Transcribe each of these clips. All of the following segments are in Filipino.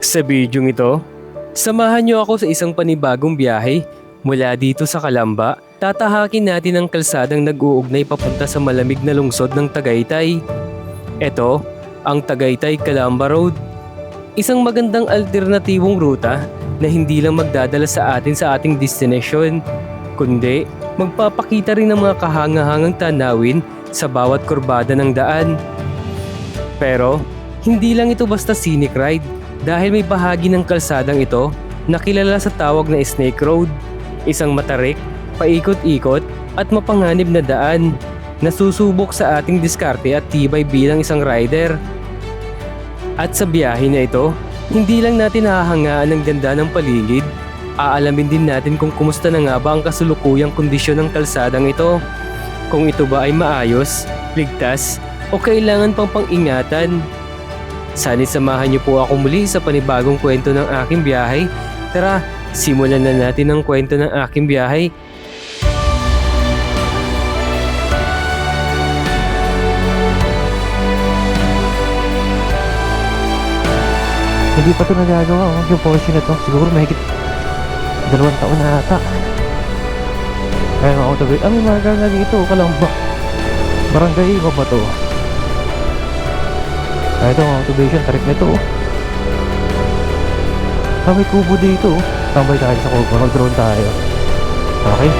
Sa bidyong ito, samahan niyo ako sa isang panibagong biyahe mula dito sa Calamba. Tatahakin natin ang kalsadang nag-uugnay papunta sa malamig na lungsod ng Tagaytay. Ito, ang Tagaytay-Calamba Road. Isang magandang alternatibong ruta na hindi lang magdadala sa atin sa ating destination, kundi magpapakita rin ng mga kahangahangang tanawin sa bawat kurbada ng daan. Pero, hindi lang ito basta scenic ride dahil may bahagi ng kalsadang ito na kilala sa tawag na Snake Road, isang matarik, paikot-ikot at mapanganib na daan na susubok sa ating diskarte at tibay bilang isang rider. At sa biyahe na ito, hindi lang natin hahangaan ang ganda ng paligid, aalamin din natin kung kumusta na nga ba ang kasulukuyang kondisyon ng kalsadang ito. Kung ito ba ay maayos, ligtas, o kailangan pang pang-ingatan. Sana'y samahan niyo po ako muli sa panibagong kwento ng aking biyahe. Tara, simulan na natin ang kwento ng aking biyahe. Hindi pa ito nagagawa yung Porsche na to. Siguro mahigit 2 taon na ata. Kaya mga autobay, may marga nga dito, Calamba. Barangay ko ba to? Kaya ito mga autobation, tarik na ito. May kubo dito. Tambay tayo sa kubo, mag-drone tayo. Okay.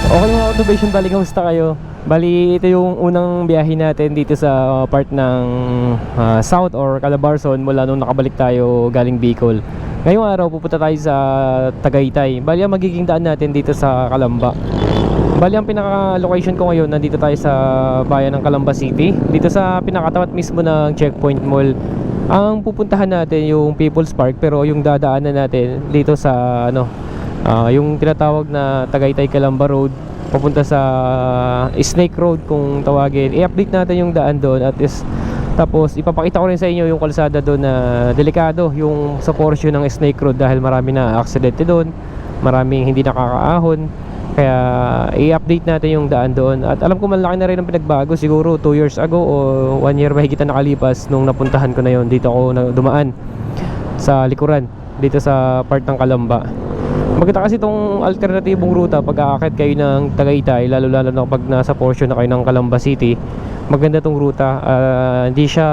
Okay mga autobation, bali kamusta kayo? Bali ito yung unang biyahe natin dito sa part ng South or Calabarzon mula nung nakabalik tayo galing Bicol. Ngayong araw pupunta tayo sa Tagaytay. Bali ang magiging daan natin dito sa Calamba. Bali ang pinaka-location ko ngayon, nandito tayo sa bayan ng Calamba City, dito sa pinakatapat mismo ng Checkpoint Mall. Ang pupuntahan natin yung People's Park, pero yung dadaanan natin dito sa yung tinatawag na Tagaytay-Calamba Road papunta sa Snake Road kung tawagin. I-update natin yung daan doon at tapos ipapakita ko rin sa inyo yung kalsada doon na delikado yung sa portion ng Snake Road dahil marami na aksidente doon, maraming hindi nakakaahon. Kaya i-update natin yung daan doon. At alam ko malaki na rin ang pinagbago, siguro 2 years ago o 1 year mahigit na nakalipas nung napuntahan ko na yon. Dito ako dumaan sa likuran dito sa part ng Calamba. Maganda kasi itong alternatibong ruta pag aakit kayo ng Tagaytay, lalo na kapag nasa portion na kayo ng Calamba City. Maganda itong ruta, hindi siya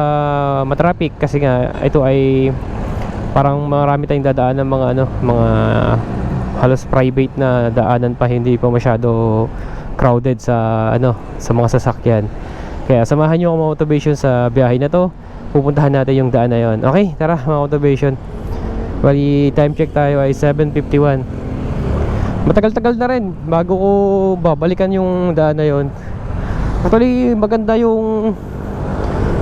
matraffic kasi nga ito ay parang marami tayong dadaan ng mga halos private na daanan pa, hindi pa masyado crowded sa sa mga sasakyan. Kaya samahan niyo ako mga autobation sa biyahe na to. Pupuntahan natin yung daan na yon. Okay, tara mga autobation. Bali time check tayo ay 7:51. Matagal-tagal na rin bago ko babalikan yung daan na yon. Actually maganda yung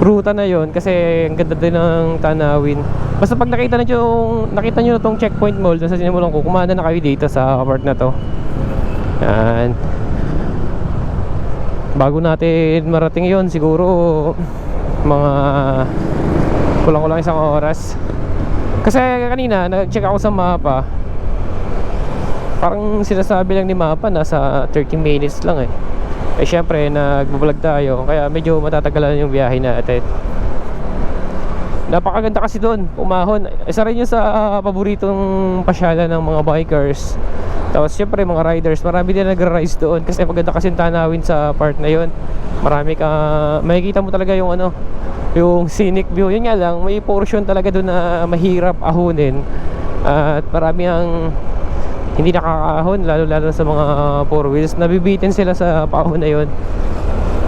ruta na yon kasi ang ganda din ng tanawin. Basta pag nakita nyo na itong Checkpoint Mall sa sinimulan ko, kumanda na kayo dito sa part na to. Yan. Bago natin marating yon, siguro mga kulang-kulang 1 oras. Kasi kanina nag-check ako sa mapa, parang sinasabi lang ni mapa nasa 30 minutes lang eh. Eh syempre nagbablog tayo, kaya medyo matatagalan yung biyahe natin. Napakaganda kasi doon, umahon. Isa rin yun sa paboritong pasyalan ng mga bikers. Tapos syempre mga riders, marami din nagra-rise doon kasi maganda kasi tanawin sa part na yun. Marami ka, makikita mo talaga yung yung scenic view. Yun nga lang, may portion talaga doon na mahirap ahonin. At marami ang hindi nakakaahon, lalo sa mga 4 wheels. Nabibitin sila sa paahon na yun.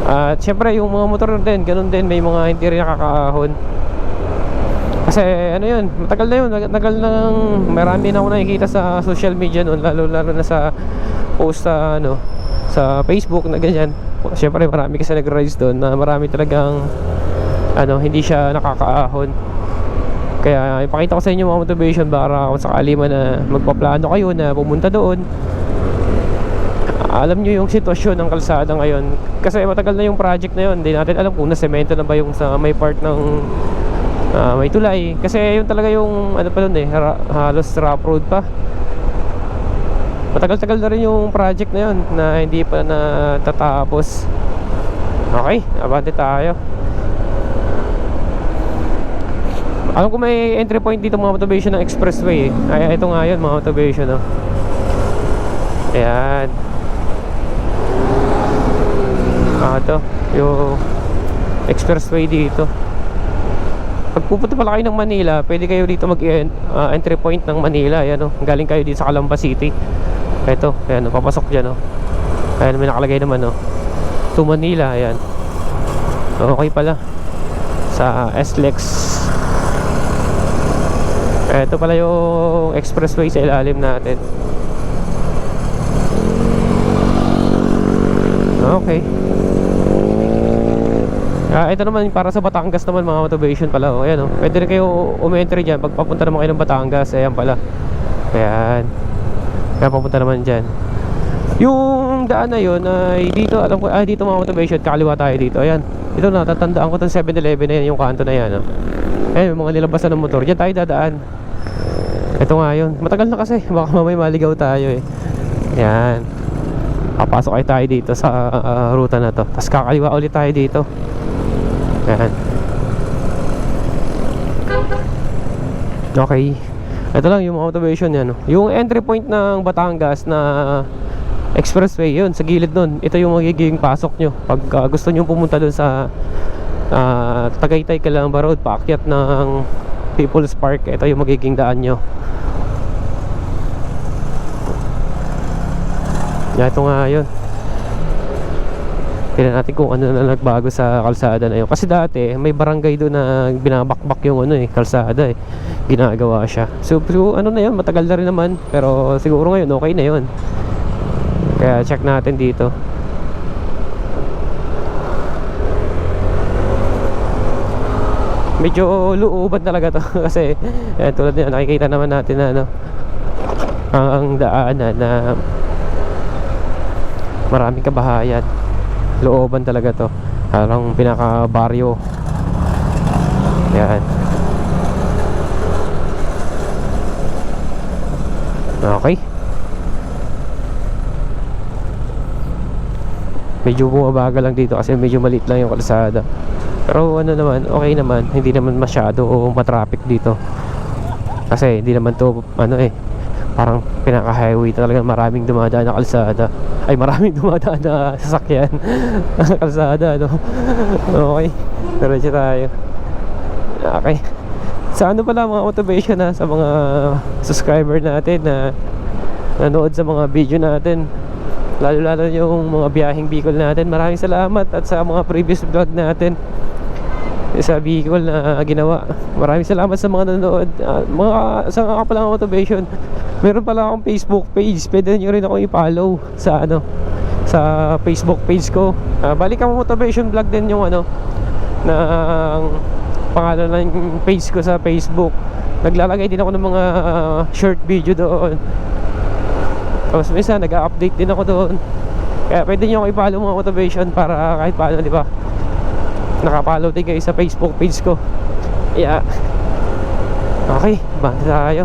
At syempre yung mga motor din, ganun din, may mga hindi rin nakakaahon. Kasi yun, matagal na yun, matagal nang marami na ako nakikita sa social media noon, lalo na sa post sa sa Facebook na ganyan. Syempre marami kasi nag-rise doon na marami talagang hindi siya nakakaahon. Kaya ipakita ko sa inyo mga motivation para kung sakali man na magpaplano kayo na pumunta doon, alam nyo yung sitwasyon ng kalsada ngayon. Kasi matagal na yung project na yun, hindi natin alam kung nasemento na ba yung sa may part ng may tulay. Kasi yun talaga yung ano pa dun eh, halos rough road pa. Matagal-tagal na rin yung project na yun na hindi pa natatapos. Okay, abante tayo. Alam ko may entry point dito mga motivation ng expressway eh. Ay, ito nga yun mga motivation, no? Ayan. Ito yung expressway dito. Pag pupunta pala kayo ng Manila, pwede kayo dito mag-entry point ng Manila. Ayan, no? Galing kayo dito sa Calamba City. Ito, ayan, no? Papasok dyan, no? Ayan, may nakalagay naman, no? To Manila, ayan. Okay pala. Sa SLEX. Ito pala yung expressway sa ilalim natin. Okay. Ito naman para sa Batangas naman mga motivation pala. Ayan, pwede rin kayo umentry dyan pag papunta naman kayo ng Batangas. Ayan pala. Ayan. Kaya papunta naman dyan. Yung daan na yun ay dito, alam ko, dito mga motivation, kakaliwa tayo dito. Ayan. Ito na, tatandaan ko itong 7-Eleven na yan, yung kanto na yan. Ayan, yung mga nilabasan ng motor. Dyan tayo dadaan. Ito nga yun. Matagal na kasi. Baka mamay maligaw tayo eh. Ayan. Papasok tayo dito sa ruta na to. Tapos kakaliwa ulit tayo dito. Ayan. Okay. Ito lang yung motivation yan, no? Yung entry point ng Batangas na expressway, yun, sa gilid nun. Ito yung magiging pasok nyo pag gusto nyo pumunta dun sa Tagaytay Calamba Road, paakyat ng People's Park. Ito yung magiging daan nyo. Ito nga yun. Tignan natin kung ano na nagbago sa kalsada na yun. Kasi dati may barangay doon na binabakbak yung ano kalsada eh. Ginagawa siya. So ano na yun, matagal na rin naman. Pero siguro ngayon okay na yun. Kaya check natin dito. Medyo luuban talaga to. Kasi tulad nyo, nakikita naman natin na ang daanan na maraming kabahayan. Looban talaga to. Parang pinaka baryo. Yan. Okay. Medyo bumabagal lang dito kasi medyo maliit lang yung kalsada. Pero ano naman, okay naman. Hindi naman masyado o matraffic dito. Kasi hindi naman to parang pinaka-highway talaga, maraming dumadaan na kalsada. Ay, maraming dumadaan na sasakyan. Kalsada, no? Okay, diretso tayo. Okay. Sa ano pala mga motivation sa mga subscriber natin na nanood sa mga video natin, lalo yung mga biyaheng Bicol natin. Maraming salamat. At sa mga previous vlog natin sa Bicol na ginawa, maraming salamat sa mga nanood. Sa nga pala motivation, meron pala akong Facebook page. Pwede nyo rin ako i-follow sa sa Facebook page ko. Balik ang motivation vlog din yung na pangalan ng page ko sa Facebook. Naglalagay din ako ng mga short video doon. Tapos minsan nag-update din ako doon. Kaya pwede nyo ako i-follow mga motivation para kahit paano, di ba, nakapollow din kayo sa Facebook page ko. Yeah. Okay, banda tayo.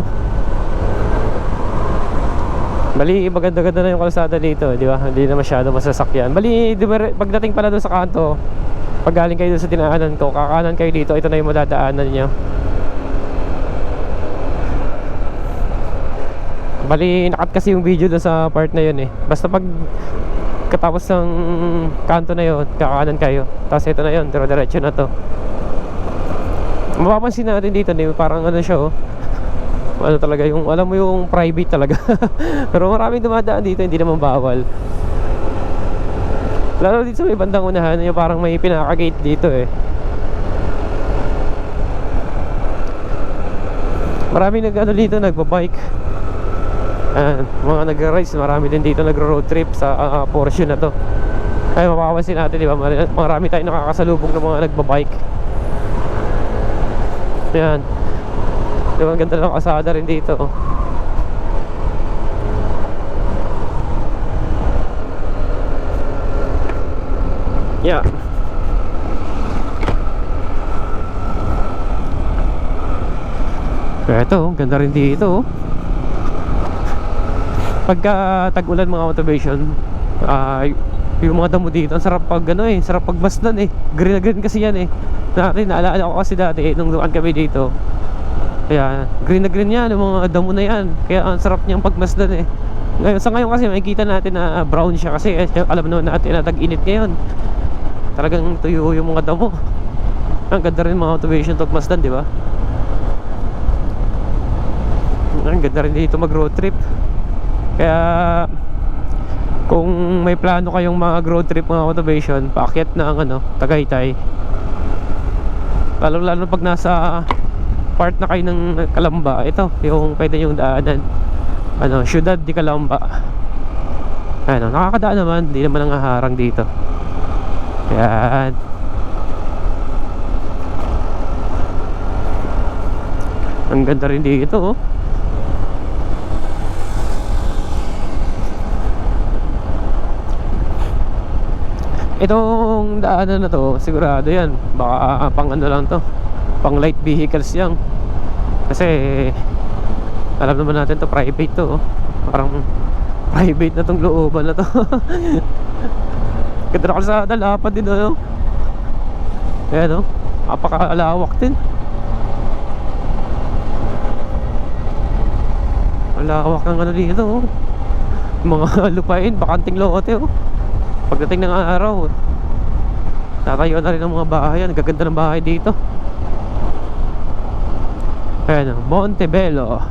Bali, maganda-ganda na yung kalsada dito, di ba? Hindi na masyado masasakyan. Bali, pagdating pala doon sa kanto, pag galing kayo doon sa dinaanan ko, kakanan kayo dito, ito na yung madadaanan nyo. Bali, nakat kasi yung video doon sa part na yun eh. Basta pag katapos ng kanto na yun, kakanan kayo. Tapos ito na yun, diretso na to. Mapapansin natin dito, parang siya talaga yung, alam mo yung private talaga. Pero maraming dumadaan dito, hindi naman bawal. Lalo dito sa may bandang unahan, yung parang may pinaka-gate dito eh. Maraming dito, nagbabike. Mga nagra-rides, marami din dito nagro-road trip sa portion na to. Ay, mapapansin natin, di ba? Marami tayong nakakasalubong ng mga nagbabike. Yan. Diba, ang ganda ng kasada rin dito. Yeah. Eto, ganda rin dito. Pagka tag-ulan mga motivation, yung mga damo dito, ang sarap pag ano sarap pagmasdan Green na green kasi yan Dati, naalala ko kasi dati nung dumaan kami dito. Kaya green na green yan, yung mga damo na yan. Kaya ang sarap niyang pagmasdan Ngayon, sa ngayon kasi makikita natin na brown siya kasi alam naman natin na tag-init ngayon. Talagang tuyo yung mga damo. Ang ganda rin mga motivation pagmasdan, di ba? Ang ganda rin dito mag road trip. Kaya kung may plano kayong mga road trip mga motivation, paakyat na ang Tagaytay, lalo pag nasa part na kayo ng Calamba, ito yung pwede yung daanan, Ciudad de Calamba. Nakakadaan naman, hindi naman ang haharang dito. Yan. Ang ganda rin dito Itong daanan na to, sigurado yan, baka pang lang to, pang light vehicles yan. Kasi alam naman natin to, private to parang private na tong looban na to. Ganda na kalsada, lapad din Ayan napakalawak din. Malawak ang dito mga lupain, bakanting lote Pagdating ng araw, tatayo na rin ang mga bahay. Ang gaganda ng bahay dito. Ayan Montebello.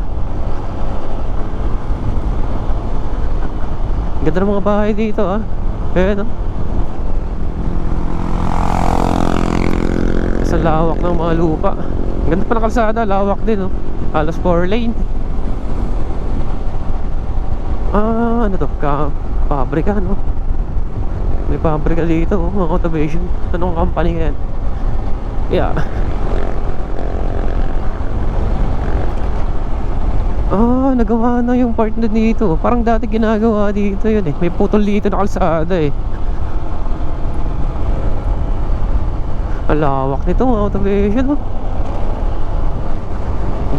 Ang ganda ng mga bahay dito Ayan Sa lawak ng mga lupa. Ang ganda pa ng kalsada, lawak din Halos 4 lane. Ano to? Pabrika May pabrika dito mga automation. Anong company yan? Yeah. Nagawa na yung part na dito. Parang dati ginagawa dito yun May putol dito na kalsada Ang lawak nito mga automation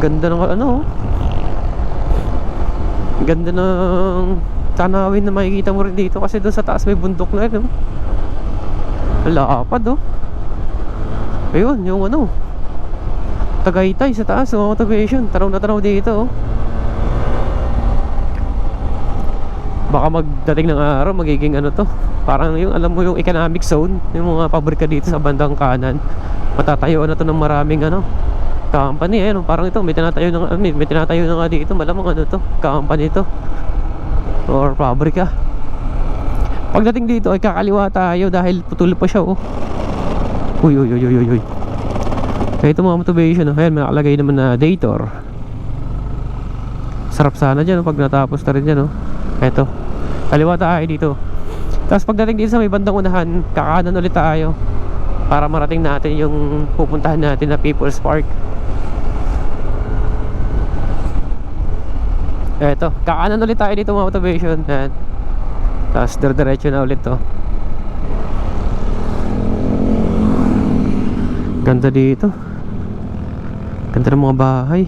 Ganda ng ganda ng tanawin na makikita mo rin dito. Kasi doon sa taas may bundok na rin Ang lapad Ayun yung Tagaytay sa taas mga motivation. Tanaw na tanaw dito Baka magdating ng araw magiging to, parang yung alam mo yung economic zone, yung mga pabrika dito sa bandang kanan. Matatayo na to ng maraming company parang ito may tinatayo na may tinatayo na nga dito. Malamang to, company to or pabrika. Pagdating dito ay kakaliwa tayo dahil putol pa siya Uy. Kaya ito mga motivation Ayan, may nakalagay naman na Dator. Sarap sana dyan pag natapos na rin dyan Eto, kaliwa tayo dito. Tapos pagdating dito sa may bandang unahan, kakanan ulit tayo para marating natin yung pupuntahan natin na People's Park. Eto, kakanan ulit tayo dito mga motivation. Tapos diretso na ulit to. Ganda dito. Ganda ng mga bahay.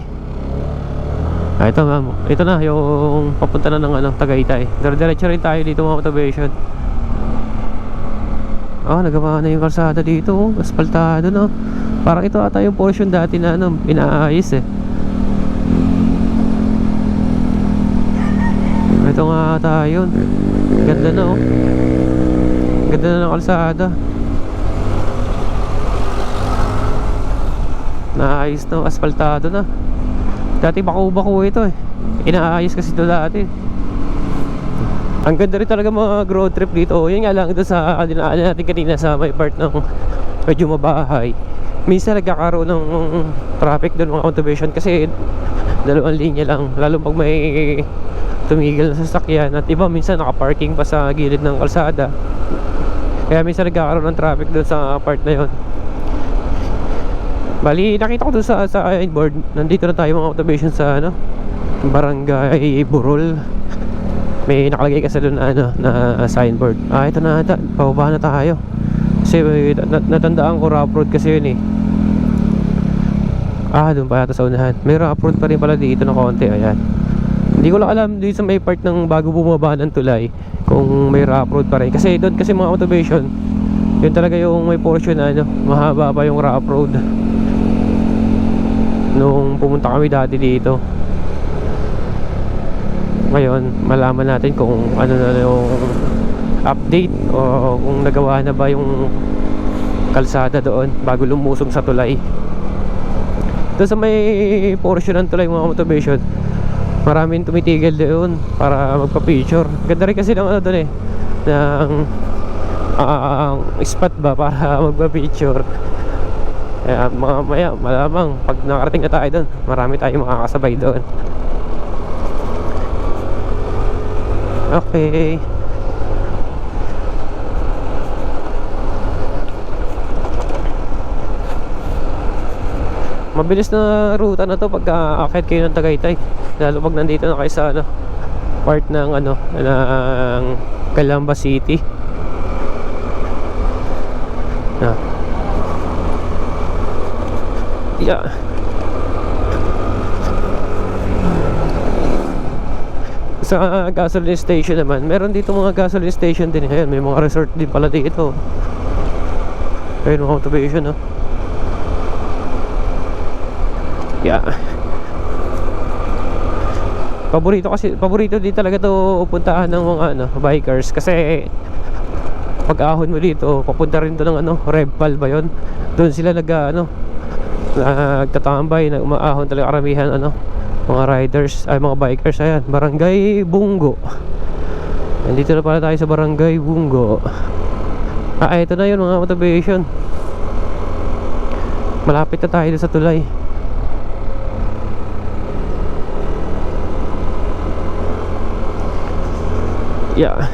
Ito na yung papunta na ng Tagaytay. Diretso rin tayo dito mga motivation. Nagawa na yung kalsada dito. Aspaltado Parang ito ata yung portion dati na inaayos Ito nga ata yun. Ganda na Ganda na ng kalsada. Naayos na, aspaltado na. Dati bako-bako ito Inaayos kasi ito dati. Ang ganda rin talaga mga road trip dito. Yun nga lang ito sa dinaanan natin kanina sa may part ng medyo mabahay. Minsan nagkakaroon ng traffic doon mga motivation kasi dalawang linya lang. Lalo pag may tumigil na sasakyan at iba minsan nakaparking pa sa gilid ng kalsada. Kaya minsan nagkakaroon ng traffic doon sa part na yon. Bali, nakita ko doon sa signboard. Nandito na tayo mga motivation sa ano, Barangay Burol. May nakalagay kasi doon na, ano, na signboard. Ito na ata, pababa na tayo. Kasi natandaan ko rough road kasi yun eh. Doon pa yata sa unahan. May rough road pa rin pala dito na konti. Ayan. Hindi ko lang alam dito sa may part ng bago bumaba ng tulay kung may rough road pa rin. Kasi doon kasi mga motivation, yun talaga yung may portion na ano, mahaba pa yung rough road. Nung pumunta kami dati dito. Ngayon, malaman natin kung ano na yung update o kung nagawa na ba yung kalsada doon bago lumusong sa tulay. Doon sa may portion ng tulay mga motivation, maraming tumitigil doon para magpa-picture. Ganda rin kasi ng ano doon eh, ng spot ba para magpa-picture. Kaya mamaya malamang pag nakarating na tayo doon, marami tayong makakasabay doon. Okay. Mabilis na ruta na to pag aakyat kayo ng Tagaytay. Lalo pag nandito na kayo sa ano, part ng ano, ng Calamba City. Yeah. Sa gasoline station naman, meron dito mga gasoline station din. Ayan, may mga resort din pala dito. Ayun mga motivation, no? Yeah. Paborito din talaga to puntahan ng mga ano, bikers kasi pag ahon mo dito, papunta rin to ng ano, Revpal ba yun? Doon sila nagtatambay, umaahon talaga karamihan ano, mga riders, ay mga bikers. Ayan, Barangay Bungo. Nandito na pala tayo sa Barangay Bungo. Ito na yun mga motivation. Malapit na tayo sa tulay. Yeah.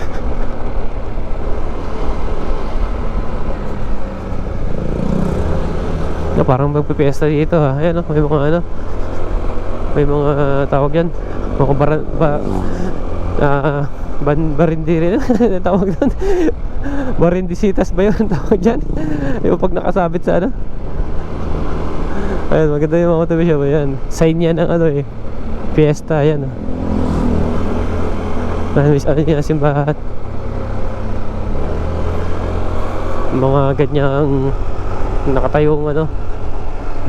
Parang magpipiesta dito ha. Ayan, may mga ano, may mga tawag yan, mga barindiri na tawag doon. Barindisitas ba yun tawag dyan? Yung pag nakasabit sa ano. Ayan, maganda yung mga motivation. Ayan, sign yan ng ano eh, fiesta. Ayan oh. Ano niya, simbahan. Mga ganyang nakatayong ano,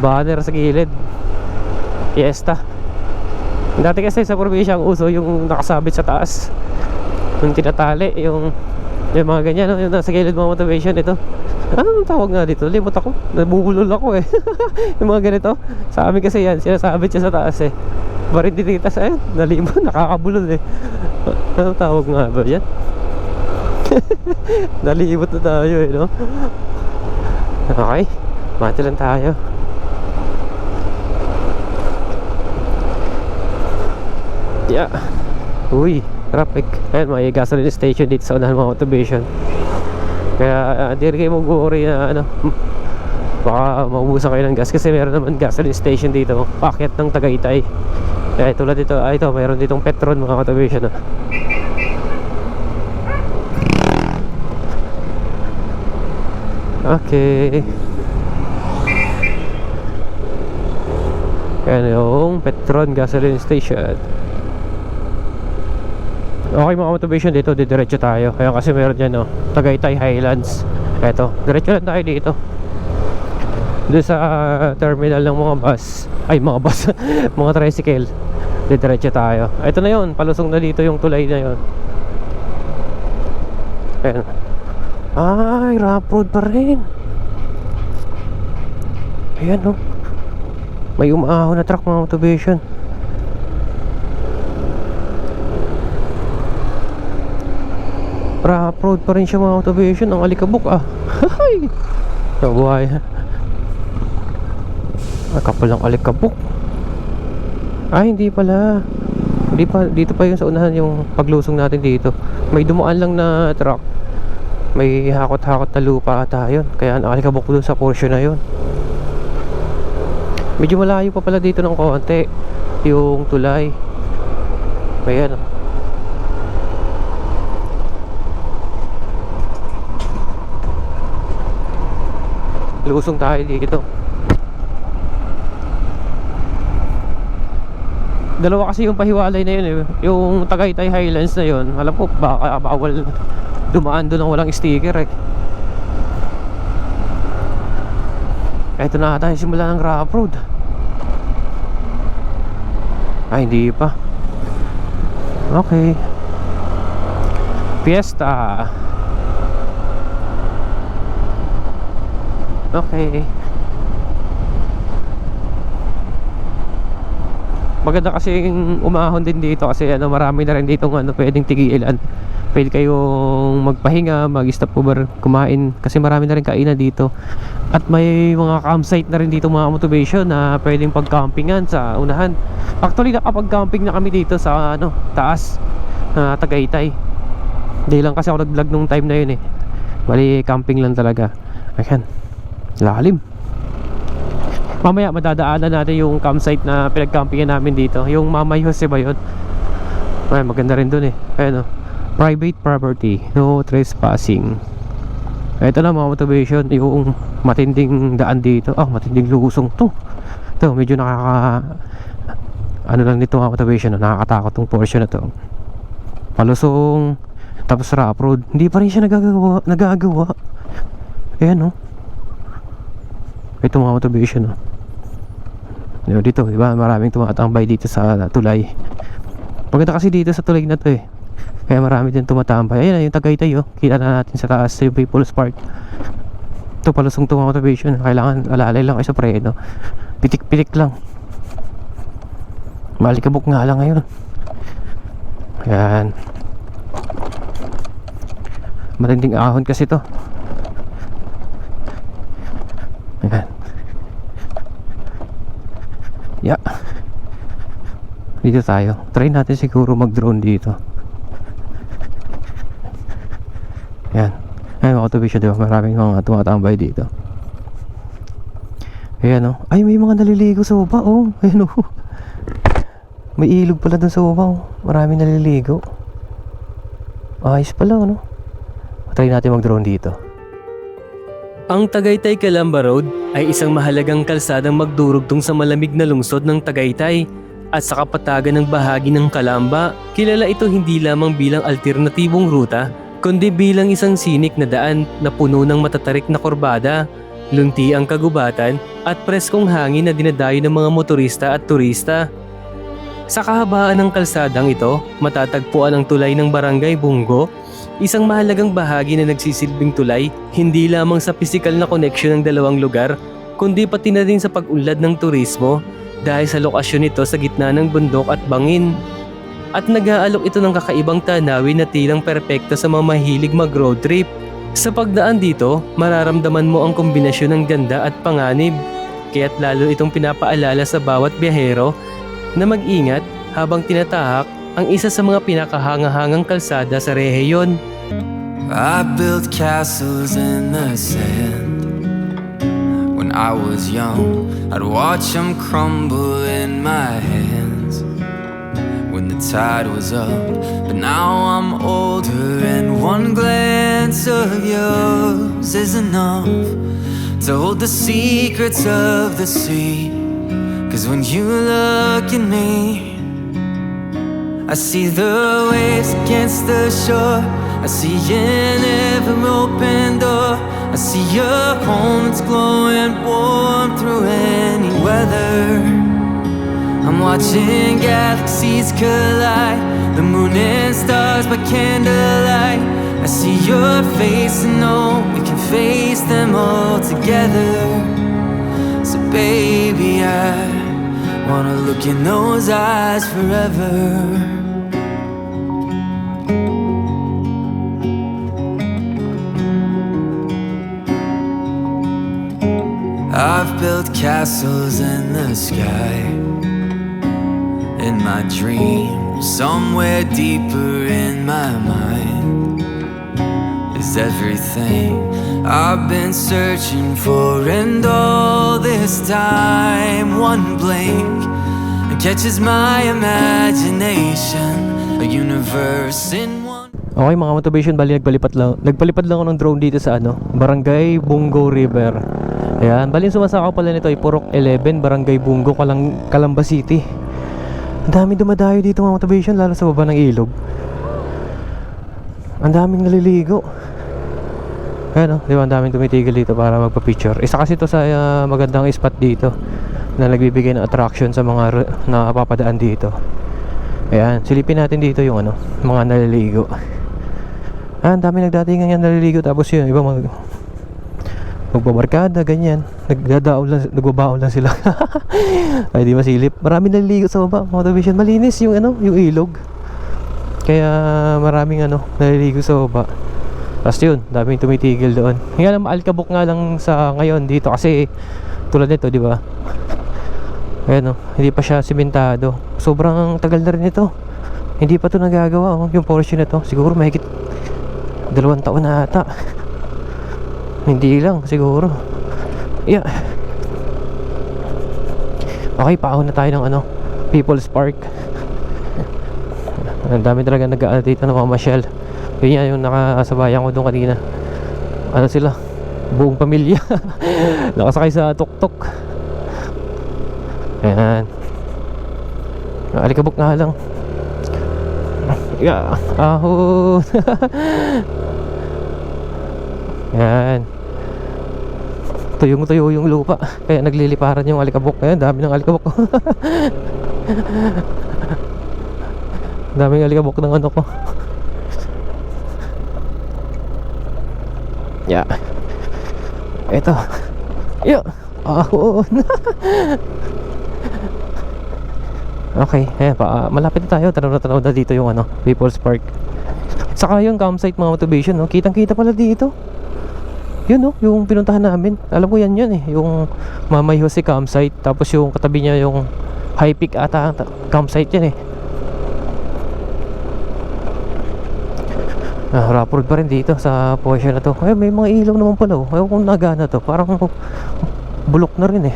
banner sa gilid, fiesta. Dati kasi sa probinsya ang uso yung nakasabit sa taas, yung tinatali, yung mga ganyan, no? Yung nasa gilid mga motivation. Ito, anong tawag nga dito? Limot ako, nabubulol ako eh. Yung mga ganito, sa amin kasi yan, sinasabit siya sa taas eh. Barindiritas, nalimot, nakakabulol eh. Anong tawag nga ba yan? Nalimot na tayo eh, no? Okay, mati lang tayo. Yeah. Uy, traffic. Ayan, may gasoline station dito sa unahan mga motivation. Kaya hindi rin kayo mag-worry na ano, baka maubusan kayo ng gas kasi meron naman gasoline station dito, packet ng Tagaytay. Kaya tulad dito, ito, mayroon ditong Petron mga motivation. Okay. Yan yung Petron gasoline station. Okay mga motivation, dito didiretso tayo. Kaya kasi meron dyan no, Tagaytay Highlands. Eto, diretso lang tayo dito. Doon sa terminal ng mga bus. Ay, mga bus. Mga tricycle. Didiretso tayo. Ito na yun, palusong na dito yung tulay na yun. Ayan. Ay, rough road pa rin. Ayan no, may umaahon na truck mga motivation. Rough road pa rin siya mga motivation. Ang alikabok Hay, nabuhay ha. Kapalang alikabok. Hindi pala. Hindi pa, dito pa yung sa unahan yung paglusong natin dito. May dumaan lang na truck. May hakot-hakot na lupa ata yun. Kaya nakalikabok doon sa portion na yun. Medyo malayo pa pala dito ng konti yung tulay. Ayan. Lusong tayo dito. Dalawa kasi yung pahiwalay na yun eh. Yung Tagaytay Highlands na yun, alam ko baka bawal dumaan doon ng walang sticker eh. Ito na tayo simula ng rough road. Ay, hindi pa. Okay. Fiesta. Okay. Maganda kasi umahon din dito kasi marami na rin dito pwedeng tigilan. Pwede kayong magpahinga, mag-stop over, kumain kasi marami na rin kainan dito. At may mga campsite na rin dito, mga motivation na pwedeng pag-campingan sa unahan. Actually nakapag-camping na kami dito sa taas Tagaytay. Hindi lang kasi ako nag-vlog nung time na yun eh. Bali camping lang talaga. Ayan, lalim. Mamaya madadaanan natin yung campsite na pinag-campingan namin dito. Yung Mamay Jose ba yun? Ay, maganda rin dun eh. Ayan private property, no trespassing. Ito na mga motivation, yung matinding daan dito. Matinding lusong to. Ito, medyo lang nito mga motivation, nakakatakot tong portion na to. Palusong, tapos rough road. Hindi pa rin siya nagagawa. Ayan ito mga motivation dito, diba? Maraming tumatambay dito sa tulay. Maganda kasi dito sa tulay na to eh. Kaya marami din tumatambay. Ayan yung Tagaytay kita na natin sa taas yung People's Park. Ito palusong itong motivation. Kailangan alalay lang kayo sa preno. Pitik-pitik lang. Malikabok nga lang ngayon. Ayan. Matinding ahon kasi to. Ayan. Dito tayo. Try natin siguro mag-drone dito. Ayan. Ay, mga motivation, diba? Maraming mga tumatambay dito. Ayan ay may mga naliligo sa baba Ayan may ilog pala dun sa baba Maraming naliligo. Ayos pala Try natin mag-drone dito. Ang Tagaytay Calamba Road ay isang mahalagang kalsadang magdurugtong sa malamig na lungsod ng Tagaytay at sa kapatagan ng bahagi ng Calamba. Kilala ito hindi lamang bilang alternatibong ruta, kundi bilang isang sinik na daan na puno ng matatarik na kurbada, lunti ang kagubatan at preskong hangin na dinadayo ng mga motorista at turista. Sa kahabaan ng kalsadang ito, matatagpuan ang tulay ng Barangay Bungo, isang mahalagang bahagi na nagsisilbing tulay hindi lamang sa pisikal na koneksyon ng dalawang lugar, kundi pati na din sa pag-unlad ng turismo dahil sa lokasyon nito sa gitna ng bundok at bangin. At nag-aalok ito ng kakaibang tanawin na tilang perpekto sa mga mahilig mag-road trip. Sa pagdaan dito, mararamdaman mo ang kombinasyon ng ganda at panganib, kaya't lalo itong pinapaalala sa bawat biyahero na mag-ingat habang tinatahak ang isa sa mga pinakahangahangang kalsada sa rehiyon. I built castles in the sand. When I was young, I'd watch them crumble in my hands when the tide was up. But now I'm older and one glance of yours is enough to hold the secrets of the sea. 'Cause when you look at me, I see the waves against the shore. I see an ever open door. I see your home that's glowing warm through any weather. I'm watching galaxies collide, the moon and stars by candlelight. I see your face and know we can face them all together. So baby, I wanna look in those eyes forever. I've built castles in the sky. In my dreams, somewhere deeper in my mind, is is everything I've been searching for, and all this time one blink catches my imagination, a universe in one. Okay mga motivation, bali nagpalipad lang ako ng drone dito sa Barangay Bungo River. Ayan, bali sumasakaw pala nito ay Purok 11, Barangay Bungo, Calamba City. Ang daming dumadayo dito mga motivation, lalo sa baba ng ilog. Ang daming naliligo. Ayan di ba, ang daming tumitigil dito para magpa-picture. Isa kasi ito sa magandang spot dito na nagbibigay ng attraction sa mga napapadaan dito. Ayan, silipin natin dito yung mga naliligo. Ang dami nagdatingan yan naliligo, tapos yun, iba magbabarkada, ganyan. Nagbabaon lang sila. Ay di masilip. Marami naliligo sa baba, motivation. Malinis yung yung ilog. Kaya maraming naliligo sa baba. Tapos yun, daming tumitigil doon. Nga lang, Alcabok nga lang sa ngayon dito kasi tulad nito, di ba? Ayan hindi pa siya simentado. Sobrang tagal na rin ito. Hindi pa ito nagagawa yung portion na to. Siguro mahigit 2 taon na ata. Hindi lang siguro. Yeah. Okay, paahon na tayo ng People's Park. Ang dami talaga nag-aano dito na mamasyal. Yun yan yung nakasabayan ko doon kanina. Sila, buong pamilya. Nakasakay sa tuk-tuk. Ayan. Alikabok nga lang. Yeah. Ahon. Ayan. Tuyong-tuyo yung lupa, kaya nagliliparan yung alikabok. Ayan, dami ng alikabok. Daming alikabok ng ko. Yeah. Ito. Yeah. Ahon. Okay, malapit na tayo. Tanaw na dito yung People's Park. Saka yung campsite mga motivation, kitang-kita pala dito. Yun yung pinuntahan namin. Alam ko yan yung Mamay Jose campsite. Tapos yung katabi niya yung High Peak ata campsite yan Rough road pa rin dito sa portion na to. May mga ilaw naman pala. Ayaw kung nagana to. Parang bulok na rin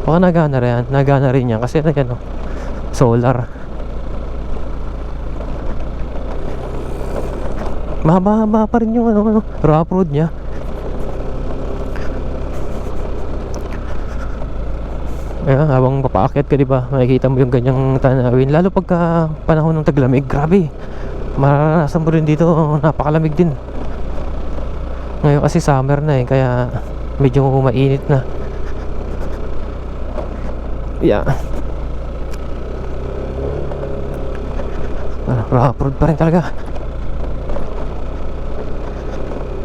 Baka nagana rin yan kasi solar. Mahaba pa rin yung rough road niya. Ayan, habang papaakyat ka, diba, makikita mo yung ganyang tanawin. Lalo pagka panahon ng taglamig, grabe. Mararanasan mo rin dito, napakalamig din. Ngayon kasi summer na kaya medyo mainit na. Yeah. Rough road pa rin talaga.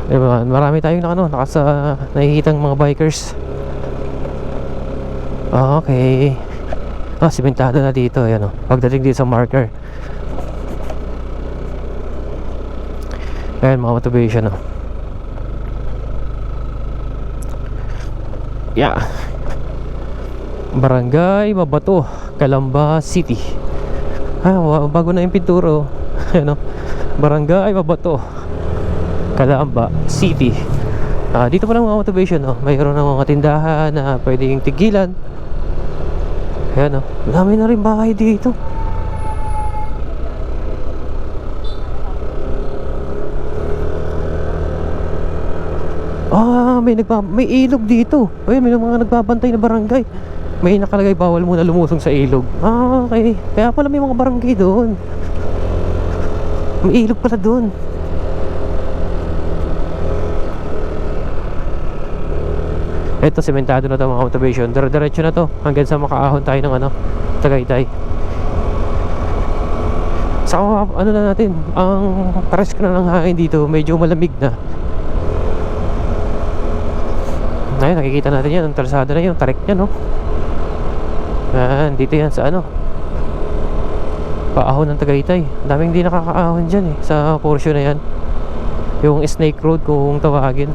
Diba, marami tayong nakikitang mga bikers. Okay. Simentado na dito. Ayan pagdating dito sa marker. Ayan mga motivation Yeah. Barangay Mabato, Calamba City. Bago na yung pinturo. Barangay Mabato, Calamba City. Dito pa lang mga motivation mayroon ng mga tindahan na pwedeng tigilan. Ayan dami na rin bahay dito. May ilog dito. May mga nagbabantay na barangay. May nakalagay bawal muna lumusong sa ilog. Okay. Kaya pala may mga barangay doon. May ilog pala doon. Ito, sementado na to mga motivation. Diretso na to hanggang sa makaahon tayo ng Tagaytay. Saka na natin, ang pares ka na ng hangin dito, medyo malamig na. Ayun, nakikita natin yan, ang kalsada na yun, tarik niya Yan, dito yan sa paahon ng Tagaytay. Daming hindi nakakaahon dyan sa portion na yan. Yung Snake Road kung tawagin.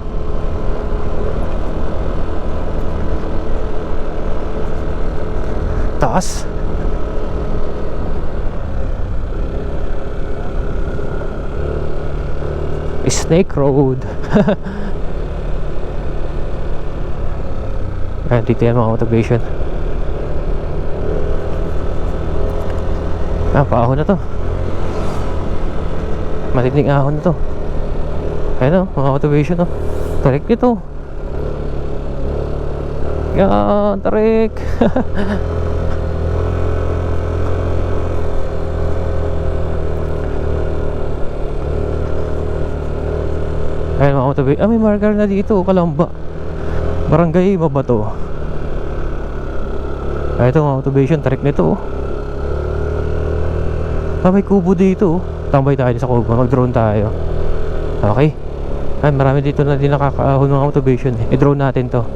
Taas. Snake Road. Ayan, dito yan mga motivation. Paahon na to. Matinding ahon na to. Ayan o, mga motivation o. Tarik nito. Yan, tarik. Ayan mga motivation. May marker na dito, Kalamba. Barangay Babato. Ito mga motivation, tarik nito. May kubo dito. Tambay tayo sa kubo, mag-drone tayo. Okay. Ay, marami dito na din nakakaahon mga motivation. I-drone natin to.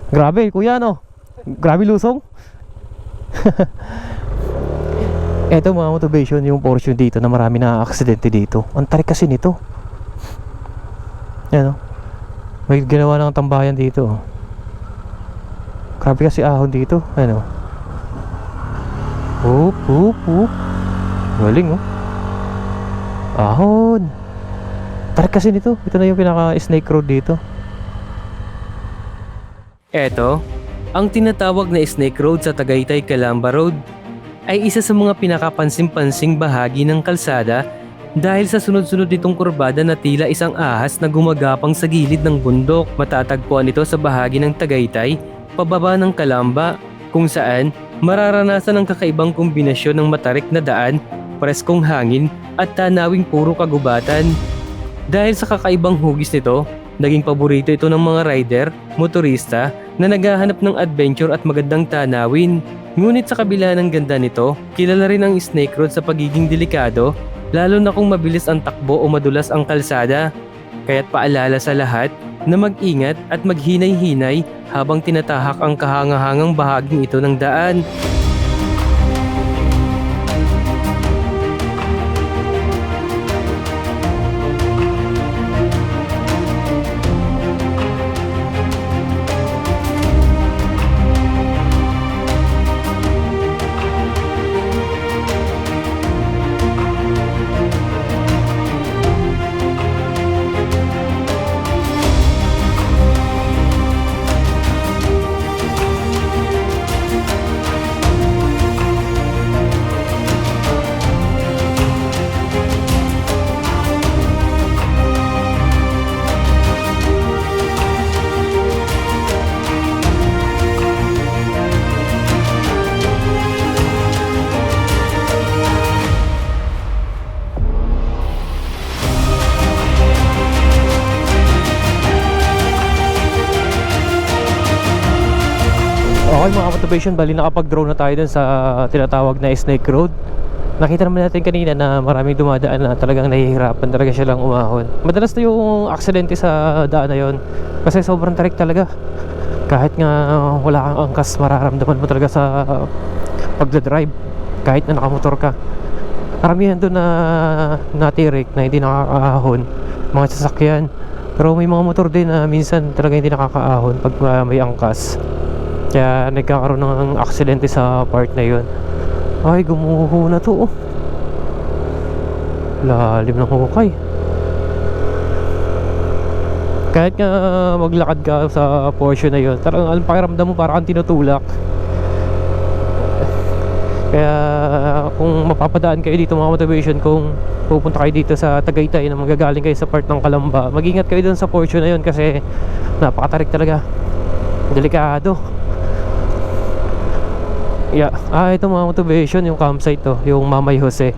Grabe, kuya no. Grabe lusong. Ito mga motivation, yung portion dito na marami na aksidente dito. Ang tarik kasi nito. Yan o. May ginawa ng tambayan dito. Grabe kasi ahon dito. Ano? Oop, oop, oop. Galing oh. Ahon. Tarik kasi nito. Ito na yung pinaka-snake road dito. Eto, ang tinatawag na Snake Road sa Tagaytay Calamba Road ay isa sa mga pinakapansin-pansing bahagi ng kalsada dahil sa sunod-sunod nitong kurbada na tila isang ahas na gumagapang sa gilid ng bundok. Matatagpuan ito sa bahagi ng Tagaytay, pababa ng Calamba, kung saan mararanasan ang kakaibang kombinasyon ng matarik na daan, preskong hangin at tanawing puro kagubatan. Dahil sa kakaibang hugis nito, naging paborito ito ng mga rider, motorista na naghahanap ng adventure at magandang tanawin. Ngunit sa kabila ng ganda nito, kilala rin ang Snake Road sa pagiging delikado, lalo na kung mabilis ang takbo o madulas ang kalsada. Kaya't paalala sa lahat na mag-ingat at maghinay-hinay habang tinatahak ang kahangahangang bahaging ito ng daan. Okay mga motivation, bali nakapag-drone na tayo dun sa tinatawag na Snake Road. Nakita naman natin kanina na maraming dumadaan na talagang nahihirapan talaga silang umahon. Madalas na yung aksidente sa daan na yon kasi sobrang tarik talaga. Kahit nga wala kang angkas, mararamdaman mo talaga sa pagdadrive kahit na nakamotor ka. Karamihan doon na natirik na hindi nakakaahon, mga sasakyan. Pero may mga motor din na minsan talaga hindi nakakaahon pag may angkas. Kaya nagkakaroon ng aksidente sa part na yun. Ay, gumuho na to. Lalim ng hukay. Kahit nga maglakad ka sa portion na yun, talagang ang pakiramdam mo parang tinutulak. Kaya kung mapapadaan kayo dito mga motivation, kung pupunta kayo dito sa Tagaytay na magagaling kayo sa part ng Calamba, mag-ingat kayo dun sa portion na yun kasi napakatarik talaga. Delikado. Yeah. Ito mga motivation, yung campsite to, yung Mamay Jose.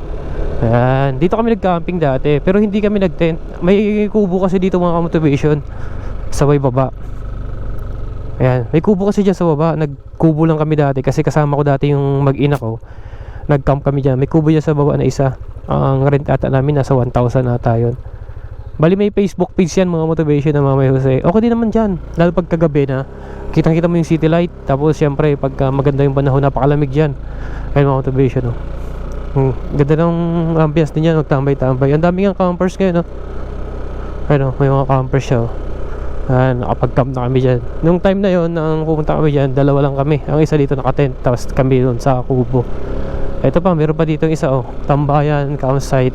Ayan. Dito kami nag-camping dati, pero hindi kami nag-tent. May kubo kasi dito mga motivation sa way baba. Ayan. May kubo kasi dyan sa baba. Nagkubo lang kami dati kasi kasama ko dati yung mag-ina ko. Nag-camp kami dyan. May kubo dyan sa baba na isa. Ang rent ata namin nasa 1,000 ata yun. Bali may Facebook page yan mga motivation ng Mamay Jose. Okay din naman dyan, lalo pag kagabi na kitang-kita mo yung city light. Tapos syempre pagka maganda yung panahon, napakalamig dyan. Ayun mga motivation ganda ng ambience din yan, magtambay-tambay. Ang dami ng campers ngayon Ayun may mga campers siya nakapag-camp na kami dyan. Nung time na yon, nang pumunta kami dyan, dalawa lang kami. Ang isa dito naka-tent, tapos kami doon sa kubo. Ito pa, meron pa dito isa oh, tambayan, campsite.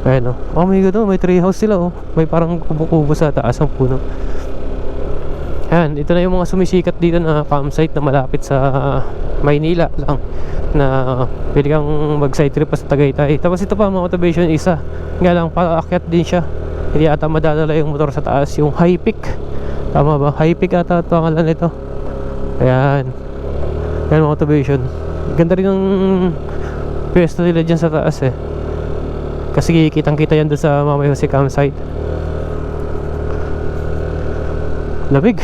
Ayan oh. Oh my god, oh, may tree house sila oh. May parang kubo-kubo sa taas ng puno. Ayan, ito na yung mga sumisikat dito na campsite na malapit sa Maynila lang, na pwede kang mag-side trip pa sa Tagaytay. Tapos ito pa, mga motivation isa, nga lang paakyat din siya. Hindi ata madadala yung motor sa taas. Yung high peak, tama ba? High peak ata ito ang alam nito. Ayan. Ayan mga motivation. Ganda rin ang pwesto nila dyan sa taas eh, kasi kitang kita yan doon sa Mama Jose campsite. Lamig.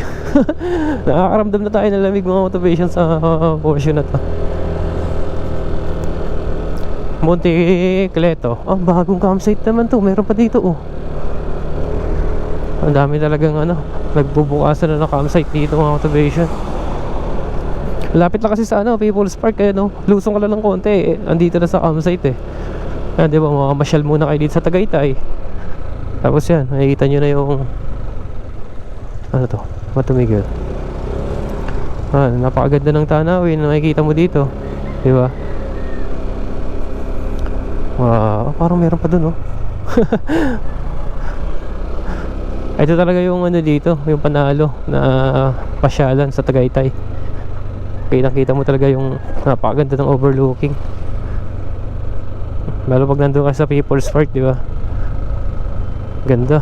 Nakakaramdam na tayo ng lamig mga motivation sa portion na to. Monte Cleto. Oh, bagong campsite naman to. Meron pa dito oh. Ang dami talagang ano, nagbubukasan na ng campsite dito mga motivation. Lapit lang kasi sa ano, People's Park eh, no? Lusong ka lang ng konti eh. Andito na sa campsite eh. Yan, di ba, makamasyal muna kayo dito sa Tagaytay. Tapos yan, makikita nyo na yung ano to, matumigil. Napakaganda ng tanawin na makikita mo dito, di ba? Wow, parang meron pa dun oh. Ito talaga yung ano dito, yung panalo na pasyalan sa Tagaytay. Kita mo talaga yung napakaganda ng overlooking. Lalo pag nandun ka sa People's Park, di ba? Ganda.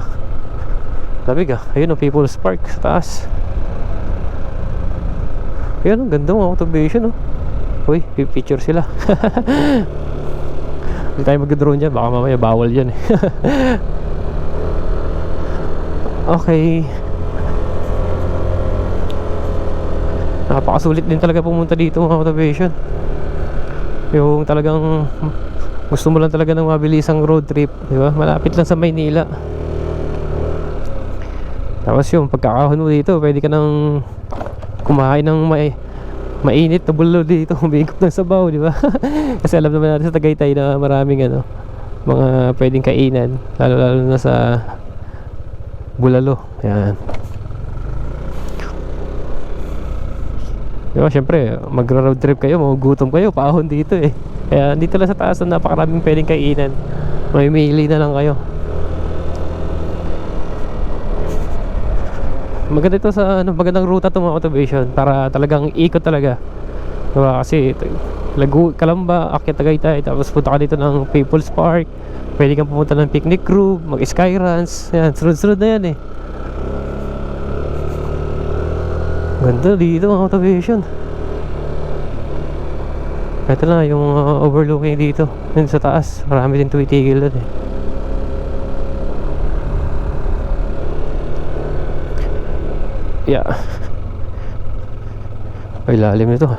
Lamig ah. Ayun ang People's Park sa taas. Ayun, ang ganda ng motivation oh. Uy, picture sila. Hindi tayo mag-drone dyan, baka mamaya bawal dyan eh. Okay. Napakasulit din talaga pumunta dito mga motivation. Yung talagang gusto mo lang talaga ng mabilisang road trip, di ba? Malapit lang sa Maynila. Tapos yung pagkakahon mo dito, pwede ka nang kumain ng mainit na bulalo dito, humigop ng sabaw, di ba? Kasi alam naman natin sa Tagaytay na maraming ano, mga pwedeng kainan, lalo na sa bulalo. Yan. Diba, syempre, magra-road trip kayo, magugutom kayo, paahon dito eh. Kaya dito lang sa taas na napakaraming pwedeng kainan. Mamimili na lang kayo. Maganda ito sa ano, magandang ruta itong mga motivation para talagang ikot talaga. Diba, kasi Kalamba, akyat Tagaytay, tapos punta ka dito ng People's Park. Pwede kang pumunta ng picnic group, mag-sky runs. Yan, sunod-sunod na yan eh. Ganda dito mga motivation. Ito na yung overlooking dito. Yun sa taas, marami din tumitigil doon eh. Yeah. Ay, lalim nito.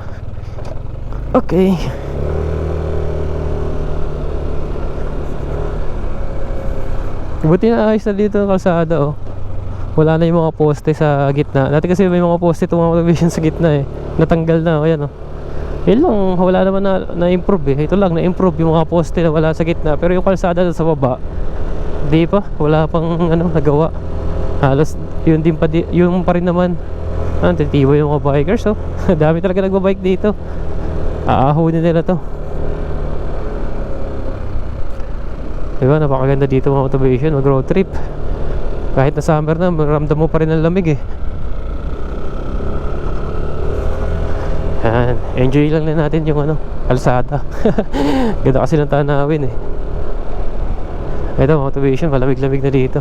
Okay. Buti na ayos na dito ang kalsada oh. Wala na yung mga poste sa gitna. Dati kasi may mga poste itong mga motivation sa gitna eh. Natanggal na, ayan oh. Yun lang, wala naman na-improve eh. Ito lang, na-improve yung mga poste na wala sa gitna. Pero yung kalsada sa baba, di pa, wala pang ano, nagawa. Halos yun din pa, yung pa rin naman. Titibo yung mga bikers oh. Dami talaga nagbabike dito. Aahunin nila to. Diba, napakaganda dito mga motivation, mag road trip. Kahit na summer na, maramdam mo pa rin ang lamig eh. Yan, enjoy lang na natin yung ano, kalsada. Ganda kasi ng tanawin eh. Ito motivation, malamig-lamig na dito.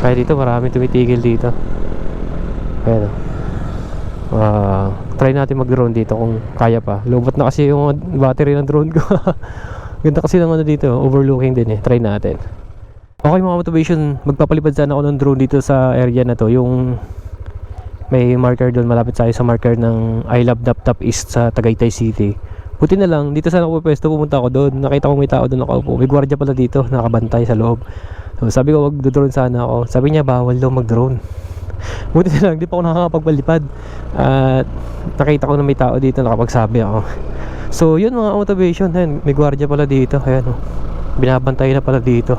Kaya dito maraming tumitigil dito. Ayan try natin mag-drone dito kung kaya pa. Lobot na kasi yung battery ng drone ko. Ganda kasi ng ano dito, overlooking din eh. Try natin. Okay mga motivation, magpapalipad sana ako ng drone dito sa area na to. Yung may marker doon, malapit tayo sa marker ng I Love Dap East sa Tagaytay City. Buti na lang, dito sana ako pwesto, pumunta ako doon. Nakita ko may tao doon nakaupo. May gwardiya pala dito, nakabantay sa loob. So, sabi ko mag-drone sana ako. Sabi niya bawal daw mag-drone. Buti na lang, di pa ako nakakapagpalipad. At nakita ko na may tao dito, nakapagsabi ako. So yun mga motivation, ayan, may gwardiya pala dito. Ayan oh, binabantay na pala dito.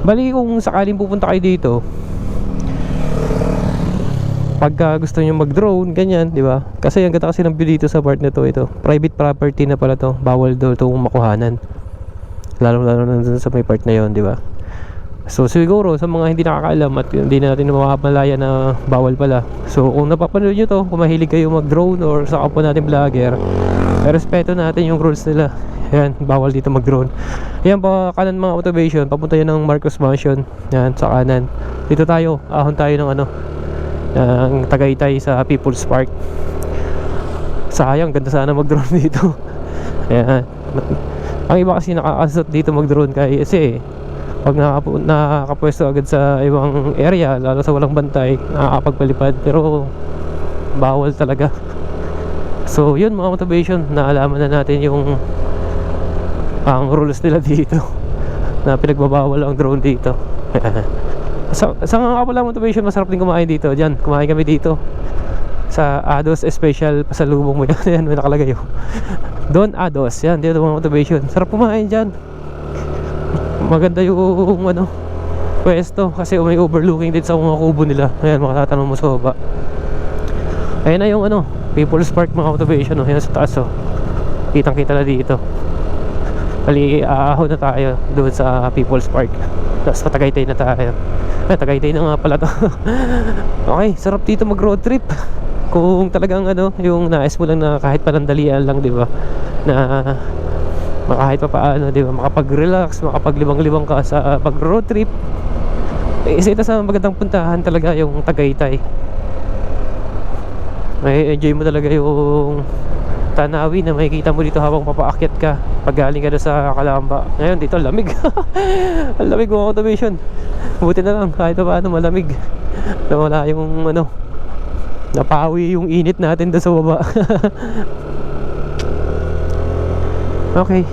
Bali kung sakaling pupunta kayo dito, pagka gusto nyo mag-drone, ganyan, di ba? Kasi ang ganda kasi ng view dito sa part na to, ito private property na pala to, bawal daw itong makuhanan, lalo na sa may part na yon, di ba? So siguro sa mga hindi nakakaalam at hindi natin makamalaya na bawal pala, so kung napapanood nyo to, kung mahilig kayo mag-drone or sa kapwa natin vlogger, respeto natin yung rules nila. Yan, bawal dito mag-drone. Yan pa kanan mga motivation, papunta yan ng Marcos Mansion. Yan, sa kanan. Dito tayo, ahon tayo ng ano, ng Tagaytay sa People's Park. Sayang, ganda sana mag-drone dito. Yan. Ang iba kasi nakakasot dito mag-drone kasi pag nakakapwesto agad sa ibang area, lalo sa walang bantay, nakakapagpalipad, pero bawal talaga. So yun mga motivation, naalaman na natin yung ang rules nila dito na pinagbabawal ang drone dito. Sa nga pala motivation, masarap din kumain dito. Diyan, kumain kami dito sa Ados Special pasalubong mo yan. Yan, may nakalagay yun. Don Ados, yan, dito mga motivation. Sarap kumain dyan. Maganda yung ano, pwesto kasi may overlooking din sa mga kubo nila. Ayan, makatatanong mo sa baba. Ayan na yung ano, People's Park mga motivation. Ayan sa taas, oh. Kitang kita na dito. Bali, ahon na tayo doon sa People's Park. Tapos Tagaytay na tayo. Tagaytay na nga pala to. Okay, sarap dito mag road trip. Kung talagang ano, yung nais mo lang na kahit panandalian lang, di ba, na kahit pa paano, di ba, makapag-relax, makapaglibang-libang ka sa pag-road trip. Isa ito sa magandang puntahan talaga yung Tagaytay. May enjoy mo talaga yung tanawin na makikita mo dito habang papaakyat ka pag galing ka na sa Calamba. Ngayon dito lamig. Ang lamig mga automation. Buti na lang kahit pa paano malamig, nawala yung ano, napawi yung init natin doon sa baba. Okay.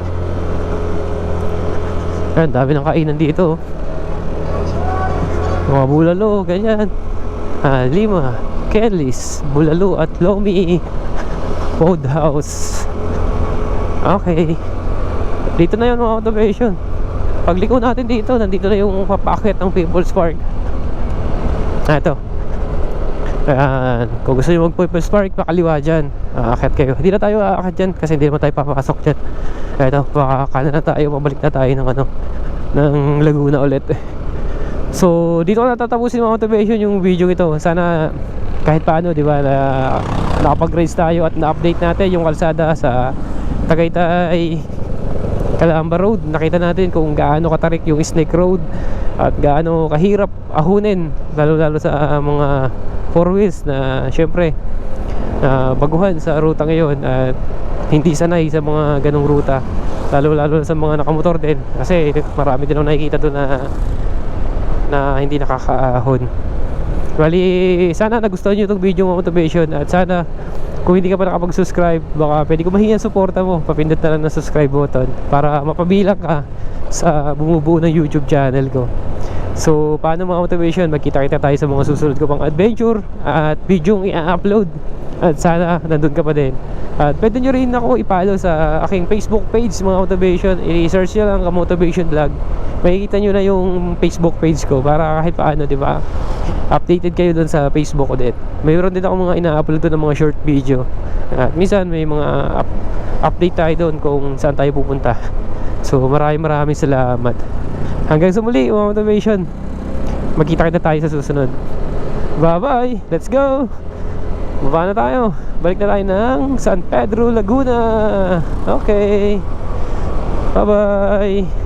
Ayan, dami ng kainan dito. Mga bulalo, ganyan. Lima, Kelly's, bulalo at lomi. Roadhouse. Okay. Dito na yun mga automation. Pagliko natin dito, nandito na yung papakit ng People's Park. Ito. Ayan. Kung gusto nyo mag-People's Park, pakaliwa dyan. Aakit kayo. Hindi na tayo aakit dyan kasi hindi naman tayo papasok dyan. Ito, kanan na tayo. Pabalik na tayo ng ano, ng Laguna ulit. So, dito ko natatapusin mga motivation yung video ito. Sana kahit paano, di ba, na nakapag-raise tayo at na-update natin yung kalsada sa Tagaytay Calamba Road. Nakita natin kung gaano katarik yung Snake Road at gaano kahirap ahunin, lalo sa mga four wheels na syempre baguhan sa ruta ngayon at hindi sanay sa mga ganong ruta, lalo sa mga nakamotor din kasi marami din ako nakikita doon na hindi nakakaahon. Bali, sana nagustuhan nyo itong video mga motivation at sana kung hindi ka pa nakapag-subscribe, baka pwede ko mahingi ang suporta mo. Papindot na lang ng subscribe button para mapabilang ka sa bumubuo ng YouTube channel ko. So, paano mga motivation? Magkita-kita tayo sa mga susunod ko pang adventure at video yung i-upload. At sana nandun ka pa din. At pwede nyo rin ako i-follow sa aking Facebook page mga motivation. I-search nyo lang ka motivation vlog. Makikita nyo na yung Facebook page ko para kahit paano, di ba, updated kayo doon sa Facebook ko din. Mayroon din ako mga ina-upload doon ng mga short video. At minsan may mga update tayo doon kung saan tayo pupunta. So maraming salamat. Hanggang sa muli mga motivation. Magkita-kita tayo sa susunod. Bye bye, let's go. Baba na tayo. Balik na tayo ng San Pedro, Laguna. Okay, bye bye.